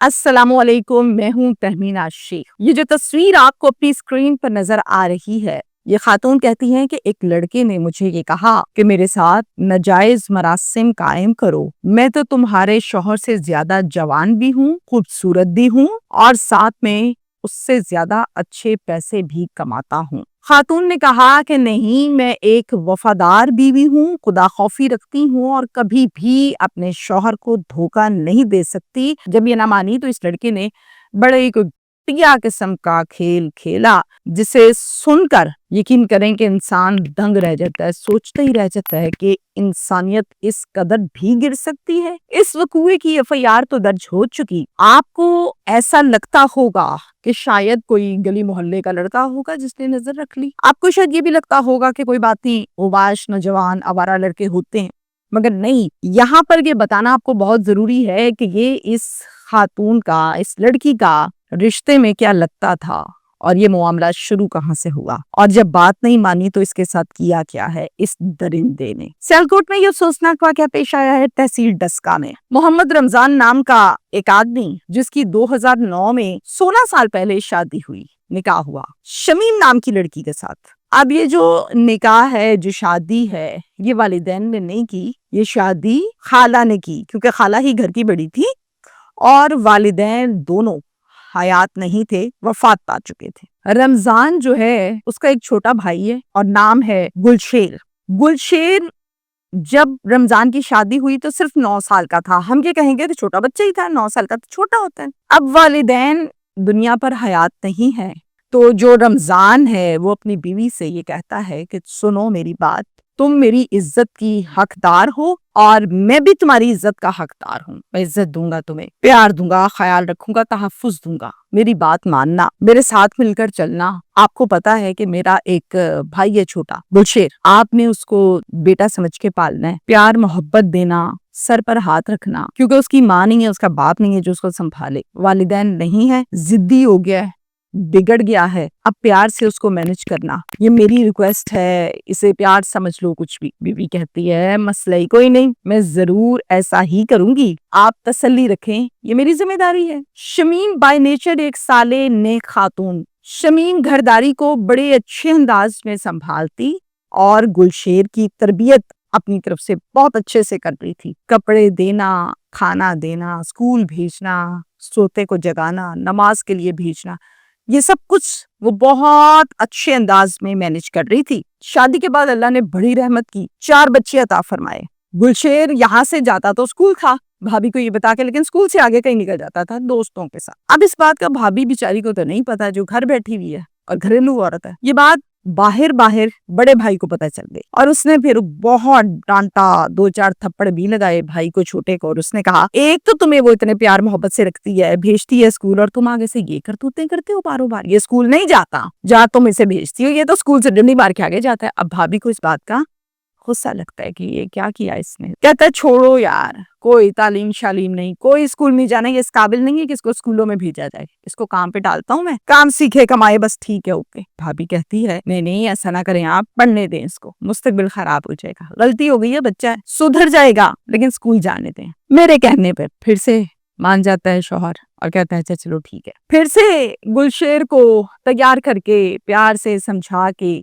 अस्सलाम वालेकुम, मैं हूँ तहमीना शेख। ये जो तस्वीर आपको अपनी स्क्रीन पर नजर आ रही है, ये खातून कहती हैं कि एक लड़के ने मुझे ये कहा कि मेरे साथ नाजायज मरासिम कायम करो। मैं तो तुम्हारे शौहर से ज्यादा जवान भी हूँ, खूबसूरत भी हूँ और साथ में उससे ज्यादा अच्छे पैसे भी कमाता हूँ। खातून ने कहा कि नहीं, मैं एक वफादार बीवी हूँ, खुदा खौफी रखती हूँ और कभी भी अपने शौहर को धोखा नहीं दे सकती। जब ये ना मानी तो इस लड़के ने बड़े ही घटिया किस्म का खेल खेला, जिसे सुनकर यकीन करें कि इंसान दंग रह जाता है, सोचता ही रह जाता है कि इंसानियत इस कदर भी गिर सकती है। इस वकूए की एफआईआर तो दर्ज हो चुकी। आपको ऐसा लगता होगा कि शायद कोई गली मोहल्ले का लड़का होगा जिसने नजर रख ली। आपको शायद ये भी लगता होगा कि कोई बात नहीं, ओबाश नौजवान आवारा लड़के होते हैं, मगर नहीं। यहाँ पर ये बताना आपको बहुत जरूरी है कि ये इस खातून का, इस लड़की का रिश्ते में क्या लगता था और ये मामला शुरू कहाँ से हुआ, और जब बात नहीं मानी तो इसके साथ किया क्या है इस दरिंदे ने। सियालकोट में ये अफसोसनाक वाकया पेश आया है तहसील डस्का में। मोहम्मद रमजान नाम का एक आदमी, जिसकी 2009 में 16 साल पहले शादी हुई, निकाह हुआ शमीम नाम की लड़की के साथ। अब ये जो निकाह है, जो शादी है, ये वालिदैन ने नहीं की, ये शादी खाला ने की, क्योंकि खाला ही घर की बड़ी थी और वालिदैन दोनों हयात नहीं थे, वफात पा चुके थे। रमजान जो है उसका एक छोटा भाई है और नाम है गुलशेर। गुलशेर जब रमजान की शादी हुई तो सिर्फ 9 साल का था। हम क्या कहेंगे, तो छोटा बच्चा ही था, 9 साल का तो छोटा होता है। अब वालिदैन दुनिया पर हयात नहीं है, तो जो रमजान है वो अपनी बीवी से ये कहता है कि सुनो मेरी बात, तुम मेरी इज्जत की हकदार हो और मैं भी तुम्हारी इज्जत का हकदार हूँ। मैं इज्जत दूंगा, तुम्हें प्यार दूंगा, ख्याल रखूंगा, तहफ्फुज दूंगा। मेरी बात मानना, मेरे साथ मिलकर चलना। आपको पता है कि मेरा एक भाई है छोटा गुलशेर, आपने उसको बेटा समझ के पालना है, प्यार मोहब्बत देना, सर पर हाथ रखना, क्योंकि उसकी माँ नहीं है, उसका बाप नहीं है जो उसको संभाले। वालिदैन नहीं है, जिद्दी हो गया है, बिगड़ गया है। अब प्यार से उसको मैनेज करना, ये मेरी रिक्वेस्ट है, इसे प्यार समझ लो कुछ भी। बीवी कहती है मसला ही कोई नहीं, मैं जरूर ऐसा ही करूंगी, आप तसल्ली रखें, ये मेरी जिम्मेदारी है। शमीम बाय नेचर एक साले नेक खातून। शमीम घरदारी को बड़े अच्छे अंदाज में संभालती और गुलशेर की तरबियत अपनी तरफ से बहुत अच्छे से कर रही थी। कपड़े देना, खाना देना, स्कूल भेजना, सोते को जगाना, नमाज के लिए भेजना, ये सब कुछ वो बहुत अच्छे अंदाज में मैनेज कर रही थी। शादी के बाद अल्लाह ने बड़ी रहमत की, 4 बच्चे अता फरमाए। गुलशेर यहाँ से जाता तो स्कूल था भाभी को ये बता के, लेकिन स्कूल से आगे कहीं निकल जाता था दोस्तों के साथ। अब इस बात का भाभी बेचारी को तो नहीं पता, जो घर बैठी हुई है और घरेलू औरत है। ये बात बाहर बड़े भाई को पता चल गई और उसने फिर बहुत डांटा, 2-4 थप्पड़ भी लगाए भाई को, छोटे को, और उसने कहा एक तो तुम्हें वो इतने प्यार मोहब्बत से रखती है, भेजती है स्कूल, और तुम आगे से ये करतूतें करते हो बारों बार। ये स्कूल नहीं जाता, जा तुम इसे भेजती हो, ये तो स्कूल से डंडी मार के आगे जाता है। अब भाभी को इस बात का गुस्सा लगता है कि ये क्या किया इसने। कहता है छोड़ो यार, कोई तालीम शालीम नहीं, कोई स्कूल नहीं जाना, ये इस काबिल नहीं है कि इसको स्कूलों में भेजा जाए, इसको काम पे डालता हूँ मैं, काम सीखे कमाए बस, ठीक है ओके। भाभी कहती है नहीं नहीं, ऐसा ना करें आप, पढ़ने दें इसको, मुस्तकबिल खराब हो जाएगा, गलती हो गई है, बच्चा है, सुधर जाएगा, लेकिन स्कूल जाने दें। मेरे कहने पर फिर से मान जाता है शौहर और कहता है अच्छा चलो ठीक है। फिर से गुलशेर को तैयार करके प्यार से समझा के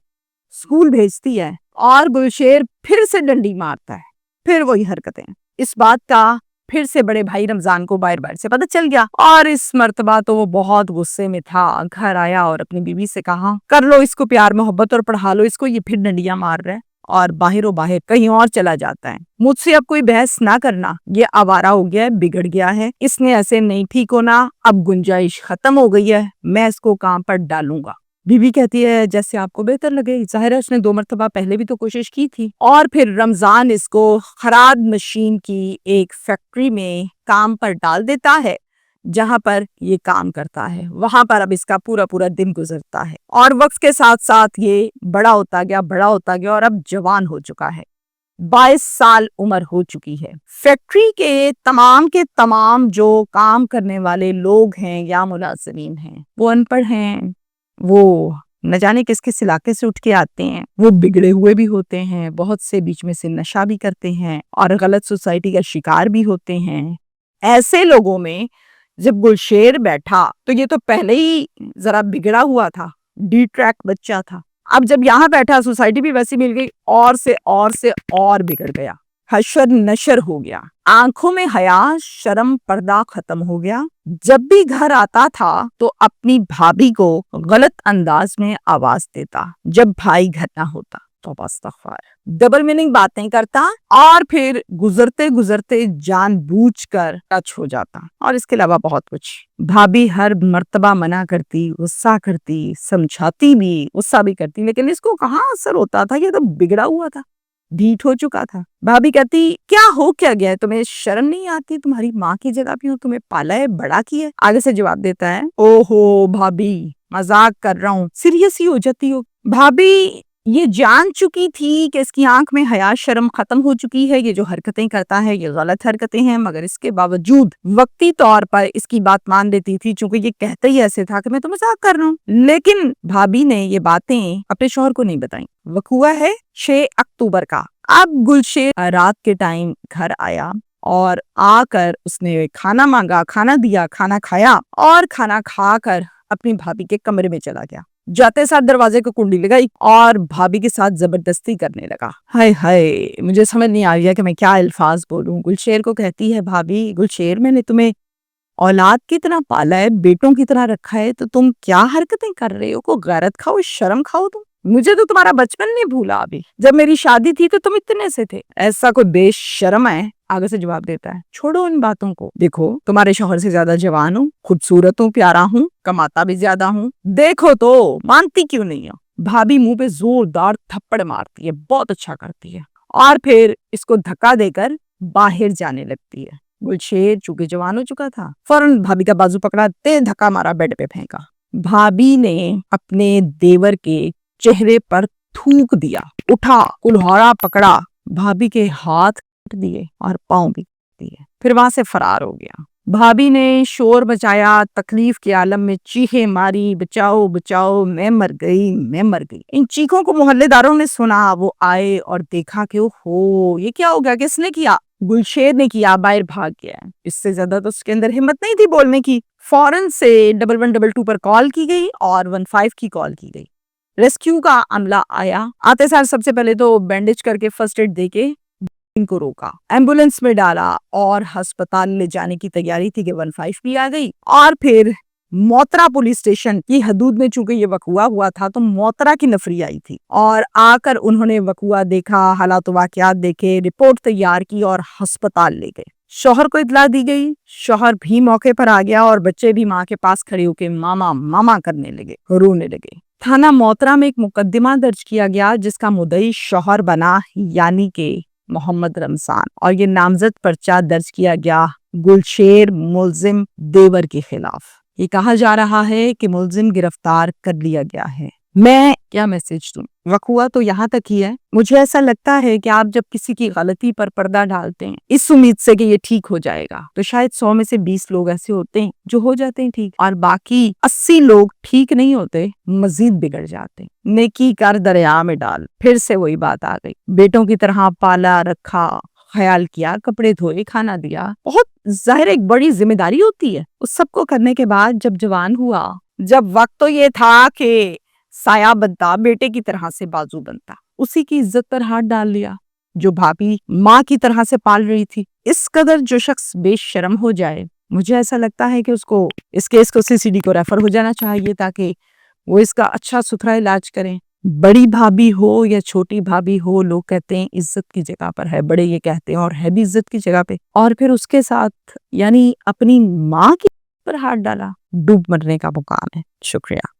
स्कूल भेजती है और गुलशेर फिर से डंडी मारता है, फिर वही हरकतें। इस बात का फिर से बड़े भाई रमजान को बाहर से पता चल गया और इस मर्तबा तो वो बहुत गुस्से में था। घर आया और अपनी बीवी से कहा कर लो इसको प्यार मोहब्बत और पढ़ा लो इसको, ये फिर डंडियां मार रहा है, और बाहर कहीं और चला जाता है। मुझसे अब कोई बहस ना करना, ये आवारा हो गया है, बिगड़ गया है, इसने ऐसे नहीं ठीक होना, अब गुंजाइश खत्म हो गई है, मैं इसको काम पर डालूंगा। बीवी कहती है जैसे आपको बेहतर लगे। जाहिर है उसने 2 मरतबा पहले भी तो कोशिश की थी। और फिर रमजान इसको खराद मशीन की एक फैक्ट्री में काम पर डाल देता है, जहां पर ये काम करता है। वहां पर अब इसका पूरा दिन गुजरता है और वक्त के साथ साथ ये बड़ा होता गया और अब जवान हो चुका है। 22 साल उम्र हो चुकी है। फैक्ट्री के तमाम जो काम करने वाले लोग हैं या मुलाजिमीन हैं, वो अनपढ़ हैं, वो न जाने किस किस इलाके से उठ के आते हैं, वो बिगड़े हुए भी होते हैं, बहुत से बीच में से नशा भी करते हैं और गलत सोसाइटी का शिकार भी होते हैं। ऐसे लोगों में جب گلشیر بیٹھا تو یہ تو پہلے ہی ذرا بگڑا ہوا تھا، ڈی ٹریک بچہ تھا، اب جب یہاں بیٹھا سوسائٹی بھی ویسی مل گئی اور بگڑ گیا، حشر نشر ہو گیا، آنکھوں میں حیا شرم پردہ ختم ہو گیا۔ جب بھی گھر آتا تھا تو اپنی بھابھی کو غلط انداز میں آواز دیتا، جب بھائی گھر نہ ہوتا تو استغفار، ڈبل میننگ باتیں کرتا اور پھر گزرتے جان بوجھ کر ٹچ ہو جاتا، اور اس کے علاوہ بہت کچھ۔ بھابھی ہر مرتبہ منع کرتی، غصہ کرتی، سمجھاتی بھی، غصہ بھی کرتی، لیکن اس کو کہاں اثر ہوتا تھا، یہ تو بگڑا ہوا تھا، ڈھیٹ ہو چکا تھا۔ بھابھی کہتی کیا ہو کیا گیا ہے، تمہیں شرم نہیں آتی، تمہاری ماں کی جگہ پہ ہوں، تمہیں پالا ہے، بڑا کیا ہے۔ آگے سے جواب دیتا ہے، او ہو بھابھی مذاق کر رہا ہوں، سیریس ہی ہو جاتی ہو۔ بھابھی یہ جان چکی تھی کہ اس کی آنکھ میں حیا شرم ختم ہو چکی ہے، یہ جو حرکتیں کرتا ہے یہ غلط حرکتیں ہیں، مگر اس کے باوجود وقتی طور پر اس کی بات مان لیتی تھی، چونکہ یہ کہتا ہی ایسے تھا کہ میں تو مذاق کر رہا ہوں۔ لیکن بھابھی نے یہ باتیں اپنے شوہر کو نہیں بتائیں۔ وقوع ہے 6 اکتوبر کا۔ اب گلشیر رات کے ٹائم گھر آیا اور آ کر اس نے کھانا مانگا، کھانا دیا، کھانا کھایا اور کھانا کھا کر اپنی بھابھی کے کمرے میں چلا گیا۔ جاتے ساتھ دروازے کو کنڈی لگائی اور بھابھی کے ساتھ زبردستی کرنے لگا۔ ہائے ہائے، مجھے سمجھ نہیں آ رہا کہ میں کیا الفاظ بولوں۔ گلشیر کو کہتی ہے، بھابھی گلشیر میں نے تمہیں اولاد کی طرح پالا ہے، بیٹوں کی طرح رکھا ہے، تو تم کیا حرکتیں کر رہے ہو؟ کو غیرت کھاؤ، شرم کھاؤ تم۔ مجھے تو تمہارا بچپن نہیں بھولا، ابھی جب میری شادی تھی تو تم اتنے سے تھے، ایسا کوئی بے شرم ہے۔ آگے سے جواب دیتا ہے، چھوڑو ان باتوں کو، دیکھو تمہارے شوہر سے زیادہ جوان ہوں، خوبصورت ہوں، پیارا ہوں، کماتا بھی زیادہ ہوں، دیکھو تو مانتی کیوں نہیں ہو۔ بھابھی منہ پہ زوردار تھپڑ مارتی ہے، بہت اچھا کرتی ہے، اور پھر اس کو دھکا دے کر باہر جانے لگتی ہے۔ گلشیر چونکہ جوان ہو چکا تھا، فوراً بھابھی کا بازو پکڑا، تیز دھکا مارا، بیڈ پہ پھینکا۔ بھابھی نے اپنے دیور کے چہرے پر تھوک دیا، اٹھا کلہاڑا پکڑا، بھابھی کے ہاتھ کاٹ دیے اور پاؤں بھی دیے، پھر وہاں سے فرار ہو گیا۔ بھابھی نے شور مچایا، تکلیف کے عالم میں چیخیں ماری، بچاؤ بچاؤ، میں مر گئی، میں مر گئی۔ ان چیخوں کو محلے داروں نے سنا، وہ آئے اور دیکھا کہ اوہو یہ کیا ہو گیا، کس نے کیا؟ گلشیر نے کیا، باہر بھاگ گیا۔ اس سے زیادہ تو اس کے اندر ہمت نہیں تھی بولنے کی۔ فوراً سے 1122 پر کال کی گئی اور 15 کی کال کی گئی۔ ریسکیو کا عملہ آیا، آتے ساتھ سب سے پہلے تو بینڈیج کر کے فرسٹ ایڈ دے کے ان کو روکا، ایمبولینس میں ڈالا اور ہسپتال لے جانے کی تیاری تھی کہ 15 بھی آ گئی، اور پھر موترا پولیس اسٹیشن کی حدود میں چونکہ یہ وقوع ہوا تھا تو موترا کی نفری آئی تھی، اور آ کر انہوں نے وقوع دیکھا، حالات و واقعات دیکھے، رپورٹ تیار کی اور ہسپتال لے گئے۔ شوہر کو اطلاع دی گئی، شوہر بھی موقع پر آ گیا اور بچے بھی ماں کے پاس کھڑے ہو کے ماما ماما کرنے لگے، رونے لگے۔ تھانہ موترا میں ایک مقدمہ درج کیا گیا جس کا مدعی شوہر بنا، یعنی کہ محمد رمضان، اور یہ نامزد پرچہ درج کیا گیا گلشیر ملزم دیور کے خلاف۔ یہ کہا جا رہا ہے کہ ملزم گرفتار کر لیا گیا ہے۔ میں کیا میسج دوں؟ وقوع تو یہاں تک ہی ہے۔ مجھے ایسا لگتا ہے کہ آپ جب کسی کی غلطی پر پردہ ڈالتے ہیں اس امید سے کہ یہ ٹھیک ہو جائے گا، تو شاید 100 میں سے 20 لوگ ایسے ہوتے ہیں جو ہو جاتے ہیں ٹھیک، اور باقی 80 لوگ ٹھیک نہیں ہوتے، مزید بگڑ جاتے ہیں۔ نیکی کر دریا میں ڈال، پھر سے وہی بات آ گئی۔ بیٹوں کی طرح پالا رکھا، خیال کیا، کپڑے دھوئے، کھانا دیا، بہت ظاہر ایک بڑی ذمہ داری ہوتی ہے۔ اس سب کو کرنے کے بعد جب جوان ہوا، جب وقت تو یہ تھا کہ سایہ بنتا، بیٹے کی طرح سے بازو بنتا، اسی کی عزت پر ہاتھ ڈال لیا جو بھابھی ماں کی طرح سے پال رہی تھی۔ اس قدر جو شخص بے شرم ہو جائے، مجھے ایسا لگتا ہے کہ اس کیس کو CCD کو ریفر ہو جانا چاہیے تاکہ وہ اس کا اچھا ستھرا علاج کریں۔ بڑی بھابھی ہو یا چھوٹی بھابھی ہو، لوگ کہتے ہیں عزت کی جگہ پر ہے، بڑے یہ کہتے ہیں، اور ہے بھی عزت کی جگہ پہ، اور پھر اس کے ساتھ یعنی اپنی ماں کی پر ہاتھ ڈالا، ڈوب مرنے کا مقام ہے۔ شکریہ۔